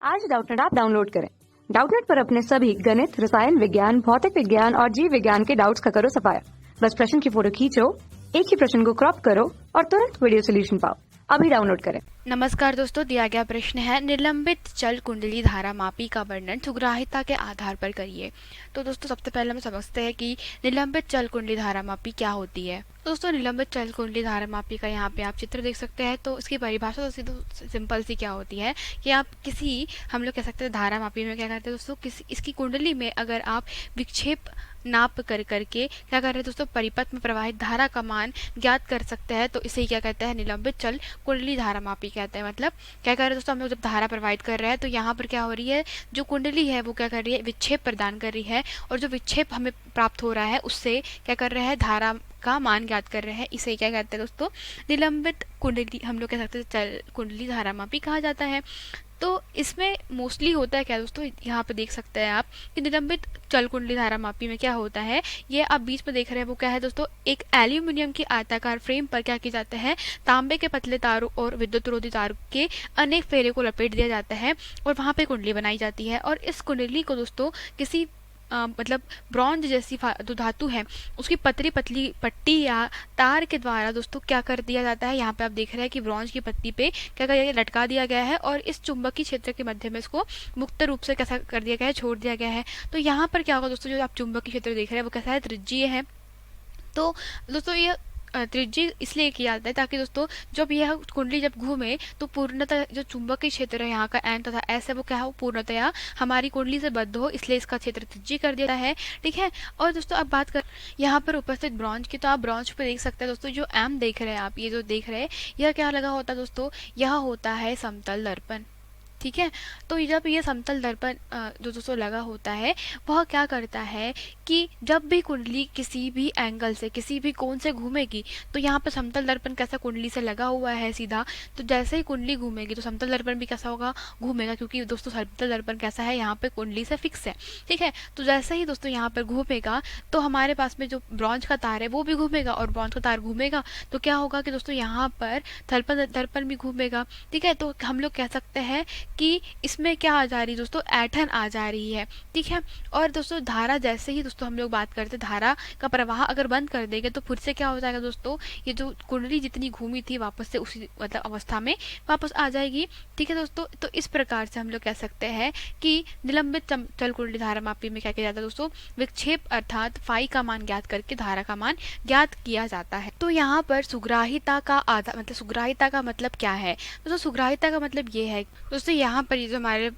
आज Doubtnut app download करें। Doubtnut पर अपने सभी गणित, रसायन विज्ञान, भौतिक विज्ञान और जीव विज्ञान के डाउट्स का करो सफाया। बस प्रश्न की फोटो खींचो, एक ही प्रश्न को क्रॉप करो और तुरंत वीडियो सोल्यूशन पाओ। अभी डाउनलोड करें। नमस्कार दोस्तों, दिया गया प्रश्न है निलंबित चल कुंडली धारा मापी का वर्णन सुग्राह्यता के आधार पर करिए। तो दोस्तों सबसे पहले हम समझते हैं कि निलंबित चल कुंडली धारा मापी क्या होती है। दोस्तों निलंबित चल कुंडली धारा मापी का यहाँ पे आप चित्र देख सकते हैं। तो इसकी परिभाषा तो सिंपल सी क्या होती है कि आप हम लोग कह सकते हैं धारा मापी में क्या करते हैं दोस्तों, इसकी कुंडली में अगर आप विक्षेप नाप करके क्या कर रहे हैं दोस्तों, परिपथ में प्रवाहित धारा का मान ज्ञात कर सकते हैं। तो इसे क्या कहते हैं, निलंबित चल कुंडली धारा मापी कहते हैं। मतलब क्या कर रहे हैं दोस्तों, हम लोग जब धारा प्रवाहित कर रहे हैं तो यहाँ पर क्या हो रही है, जो कुंडली है वो क्या कर रही है, विक्षेप प्रदान कर रही है और जो विक्षेप हमें प्राप्त हो रहा है उससे क्या कर रहे हैं, धारा का मान ज्ञात कर रहे हैं। इसे क्या कहते हैं दोस्तों, निलंबित कुंडली, हम लोग कह सकते हैं चल कुंडली धारा मापी कहा जाता है। तो इसमें मोस्टली होता है क्या दोस्तों, यहाँ पे देख सकते हैं आप कि निलंबित चल कुंडली धारा मापी में क्या होता है, ये आप बीच में देख रहे हैं वो क्या है दोस्तों, एक एल्यूमिनियम की आयताकार फ्रेम पर क्या किया जाता है, तांबे के पतले तारों और विद्युत रोधी तारों के अनेक फेरे को लपेट दिया जाता है और वहाँ पे कुंडली बनाई जाती है। और इस कुंडली को दोस्तों किसी मतलब ब्रॉन्ज जैसी जो धातु है उसकी पतली पतली पट्टी या तार के द्वारा दोस्तों क्या कर दिया जाता है, यहाँ पे आप देख रहे हैं कि ब्रॉन्ज की पट्टी पे क्या कर दिया, लटका दिया गया है और इस चुंबकीय क्षेत्र के मध्य में इसको मुक्त रूप से कैसा कर दिया गया है, छोड़ दिया गया है। तो यहाँ पर क्या होगा दोस्तों, जो आप चुंबकीय क्षेत्र देख रहे हैं वो कैसा है, त्रिज्यीय है। तो दोस्तों ये त्रिज्यीय इसलिए किया जाता है ताकि दोस्तों जब यह कुंडली जब घूमे तो पूर्णतः जो चुंबकीय क्षेत्र है यहाँ का एन तथा एस है वो क्या हो, पूर्णतया हमारी कुंडली से बद्ध हो, इसलिए इसका क्षेत्र त्रिज्यीय कर दिया है। ठीक है। और दोस्तों अब बात कर यहाँ पर उपस्थित ब्रॉन्ज की, तो आप ब्रॉन्ज पे देख सकते हैं दोस्तों, जो एम देख रहे हैं आप, ये जो देख रहे हैं यह क्या लगा होता है दोस्तों, यह होता है समतल दर्पण। ठीक है। तो जब ये समतल दर्पण जो दोस्तों लगा होता है वह क्या करता है कि जब भी कुंडली किसी भी एंगल से किसी भी कोण से घूमेगी तो यहाँ पर समतल दर्पण कैसा कुंडली से लगा हुआ है सीधा, तो जैसे ही कुंडली घूमेगी तो समतल दर्पण भी कैसा होगा, घूमेगा, क्योंकि दोस्तों समतल दर्पण कैसा है, यहाँ पे कुंडली से फिक्स है। ठीक है। तो जैसे ही दोस्तों यहाँ पर घूमेगा तो हमारे पास में जो ब्रॉन्ज का तार है वो भी घूमेगा और ब्रॉन्ज का तार घूमेगा तो क्या होगा कि दोस्तों यहाँ पर दर्पण भी घूमेगा। ठीक है। तो हम लोग कह सकते हैं कि इसमें क्या आ जा रही है दोस्तों, ऐंठन आ जा रही है। ठीक है। और दोस्तों धारा जैसे ही दोस्तों हम लोग बात करते हैं, धारा का प्रवाह अगर बंद कर देंगे तो फिर से क्या हो जाएगा दोस्तों, ये जो कुंडली जितनी घूमी थी वापस से उसी मतलब अवस्था में वापस आ जाएगी। ठीक है दोस्तों। तो इस प्रकार से हम लोग कह सकते हैं कि निलंबित चल कुंडली धारा मापी में क्या किया जाता है दोस्तों, विक्षेप अर्थात फाई का मान ज्ञात करके धारा का मान ज्ञात किया जाता है। तो यहाँ पर सुग्राह्यता का आधार मतलब सुग्राह्यता का मतलब क्या है दोस्तों, सुग्राह्यता का मतलब ये है दोस्तों, यहाँ पर ये जो हमारे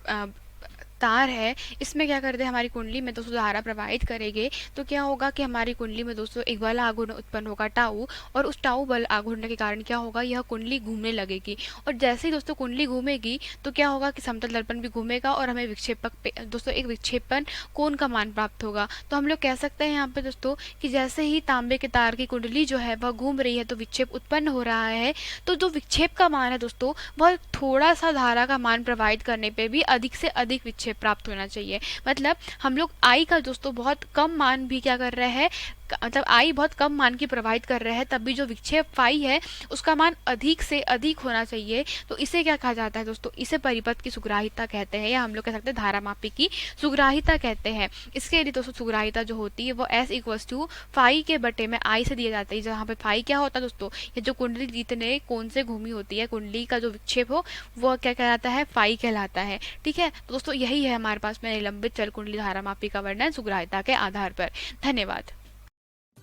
तार है इसमें क्या करते हैं, हमारी कुंडली में दोस्तों धारा प्रवाहित करेंगे तो क्या होगा कि हमारी कुंडली में दोस्तों एक बल आघूर्ण उत्पन्न होगा टाउ, और उस टाउ बल आघूर्ण के कारण क्या होगा, यह कुंडली घूमने लगेगी और जैसे ही दोस्तों कुंडली घूमेगी तो क्या होगा कि समतल दर्पण भी घूमेगा और हमें विक्षेपक दोस्तों एक विक्षेपण कोण का मान प्राप्त होगा। तो हम लोग कह सकते हैं यहाँ पे दोस्तों कि जैसे ही तांबे के तार की कुंडली जो है वह घूम रही है तो विक्षेप उत्पन्न हो रहा है, तो जो विक्षेप का मान है दोस्तों वह थोड़ा सा धारा का मान प्रवाहित करने पे भी अधिक से अधिक विक्षेप प्राप्त होना चाहिए। मतलब हम लोग आई का दोस्तों बहुत कम मान भी क्या कर रहे हैं, मतलब आई बहुत कम मान की प्रवाहित कर रहे हैं, तब भी जो विक्षेप फाई है उसका मान अधिक से अधिक होना चाहिए। तो इसे क्या कहा जाता है दोस्तों, इसे परिपथ की सुग्राह्यता कहते हैं, या हम लोग कह सकते हैं धारा मापी की सुग्राह्यता कहते हैं। इसके लिए दोस्तों सुग्राह्यता जो होती है वो एस इक्वल्स टू फाई के बटे में आई से दिया जाता है, जहाँ पे फाई क्या होता है दोस्तों, ये जो कुंडली जितने कोण से घूमी होती है कुंडली का जो विक्षेप हो वो क्या कहलाता है, फाई कहलाता है। ठीक है। तो दोस्तों यही है हमारे पास में निलंबित चल कुंडली धारा मापी का वर्णन सुग्राह्यता के आधार पर। धन्यवाद।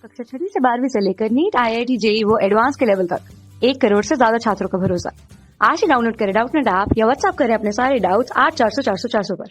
कक्षा 6 से 12वीं से लेकर नीट, IIT, JEE वो एडवांस के लेवल तक 1 करोड़ से ज्यादा छात्रों का भरोसा। आज ही डाउनलोड करें डाउटनेट ऐप या व्हाट्सएप करें अपने सारे डाउट्स 8400 400 400 पर।